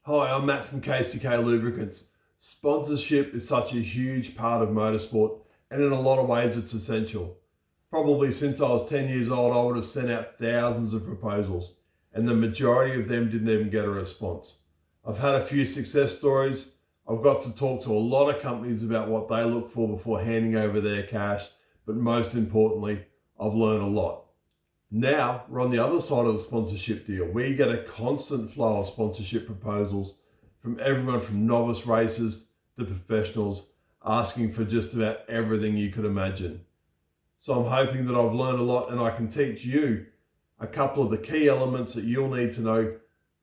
Hi, I'm Matt from KCK Lubricants. Sponsorship is such a huge part of motorsport, and in a lot of ways it's essential. Probably since I was 10 years old, I would have sent out thousands of proposals, and the majority of them didn't even get a response. I've had a few success stories. I've got to talk to a lot of companies about what they look for before handing over their cash, but most importantly, I've learned a lot. Now we're on the other side of the sponsorship deal. We get a constant flow of sponsorship proposals from everyone from novice racers to professionals asking for just about everything you could imagine. So I'm hoping that I've learned a lot and I can teach you a couple of the key elements that you'll need to know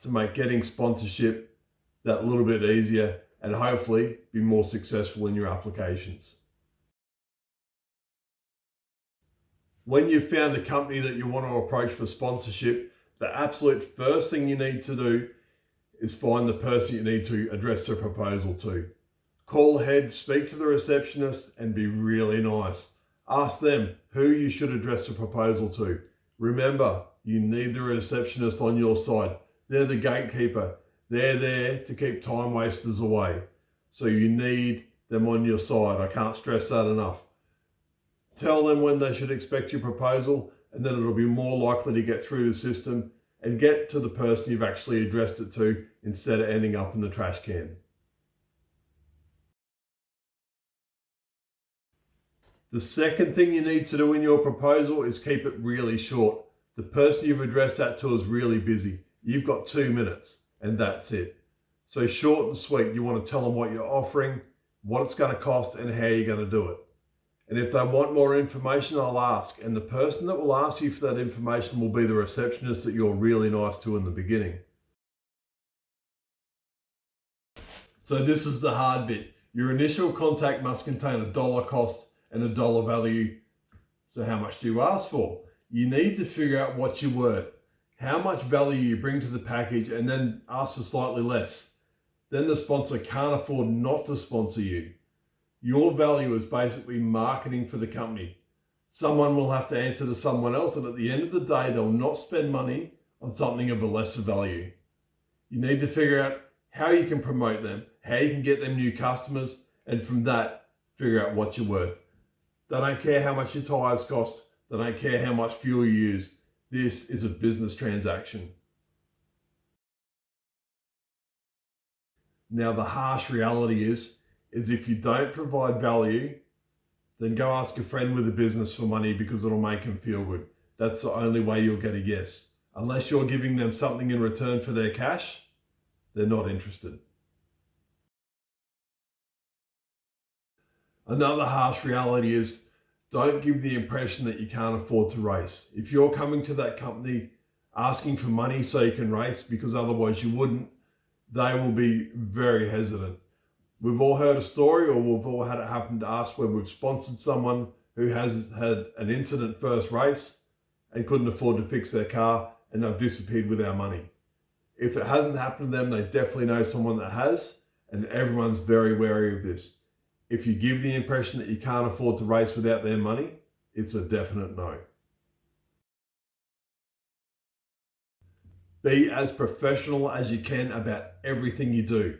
to make getting sponsorship that little bit easier and hopefully be more successful in your applications. When you've found a company that you want to approach for sponsorship, the absolute first thing you need to do is find the person you need to address the proposal to. Call ahead, speak to the receptionist, and be really nice. Ask them who you should address the proposal to. Remember, you need the receptionist on your side. They're the gatekeeper. They're there to keep time wasters away. So you need them on your side. I can't stress that enough. Tell them when they should expect your proposal, and then it'll be more likely to get through the system and get to the person you've actually addressed it to instead of ending up in the trash can. The second thing you need to do in your proposal is keep it really short. The person you've addressed that to is really busy. You've got 2 minutes and that's it. So short and sweet. You want to tell them what you're offering, what it's going to cost, and how you're going to do it. And if they want more information, I'll ask. And the person that will ask you for that information will be the receptionist that you're really nice to in the beginning. So this is the hard bit. Your initial contact must contain a dollar cost and a dollar value. So how much do you ask for? You need to figure out what you're worth, how much value you bring to the package, and then ask for slightly less. Then the sponsor can't afford not to sponsor you. Your value is basically marketing for the company. Someone will have to answer to someone else, and at the end of the day, they'll not spend money on something of a lesser value. You need to figure out how you can promote them, how you can get them new customers, and from that, figure out what you're worth. They don't care how much your tires cost. They don't care how much fuel you use. This is a business transaction. Now, the harsh reality is if you don't provide value, then go ask a friend with a business for money because it'll make them feel good. That's the only way you'll get a yes. Unless you're giving them something in return for their cash, they're not interested. Another harsh reality is don't give the impression that you can't afford to race. If you're coming to that company asking for money so you can race, because otherwise you wouldn't, they will be very hesitant. We've all heard a story, or we've all had it happen to us, where we've sponsored someone who has had an incident first race and couldn't afford to fix their car, and they've disappeared with our money. If it hasn't happened to them, they definitely know someone that has, and everyone's very wary of this. If you give the impression that you can't afford to race without their money, it's a definite no. Be as professional as you can about everything you do.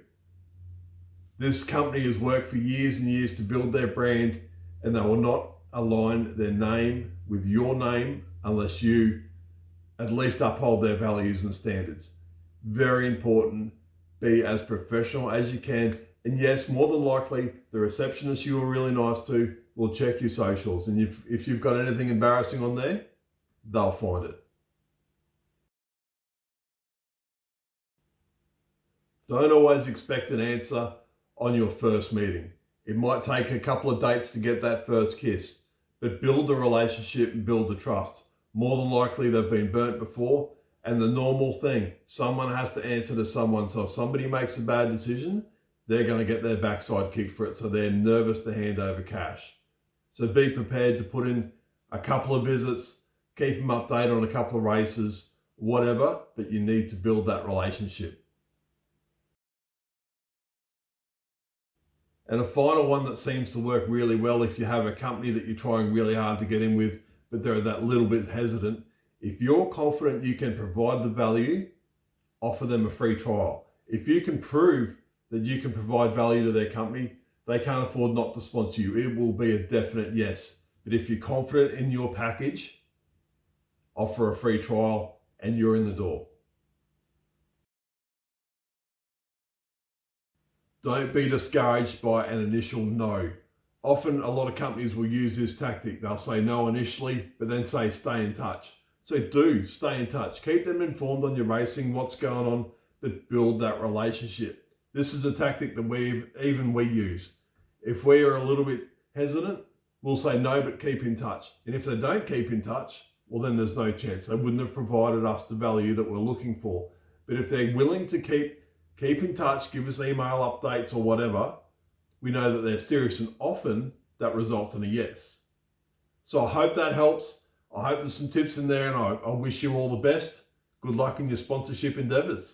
This company has worked for years and years to build their brand, and they will not align their name with your name unless you at least uphold their values and standards. Very important. Be as professional as you can. And yes, more than likely, the receptionist you were really nice to will check your socials. And if you've got anything embarrassing on there, they'll find it. Don't always expect an answer on your first meeting. It might take a couple of dates to get that first kiss, but build the relationship and build the trust. More than likely they've been burnt before, and the normal thing, someone has to answer to someone. So if somebody makes a bad decision, they're going to get their backside kicked for it. So they're nervous to hand over cash. So be prepared to put in a couple of visits, keep them updated on a couple of races, whatever, but you need to build that relationship. And a final one that seems to work really well if you have a company that you're trying really hard to get in with, but they're that little bit hesitant. If you're confident you can provide the value, offer them a free trial. If you can prove that you can provide value to their company, they can't afford not to sponsor you. It will be a definite yes. But if you're confident in your package, offer a free trial and you're in the door. Don't be discouraged by an initial no. Often a lot of companies will use this tactic. They'll say no initially, but then say stay in touch. So do stay in touch. Keep them informed on your racing, what's going on, but build that relationship. This is a tactic that we use. If we are a little bit hesitant, we'll say no, but keep in touch. And if they don't keep in touch, well, then there's no chance. They wouldn't have provided us the value that we're looking for. But if they're willing to keep in touch, give us email updates or whatever, we know that they're serious, and often that results in a yes. So I hope that helps. I hope there's some tips in there, and I wish you all the best. Good luck in your sponsorship endeavors.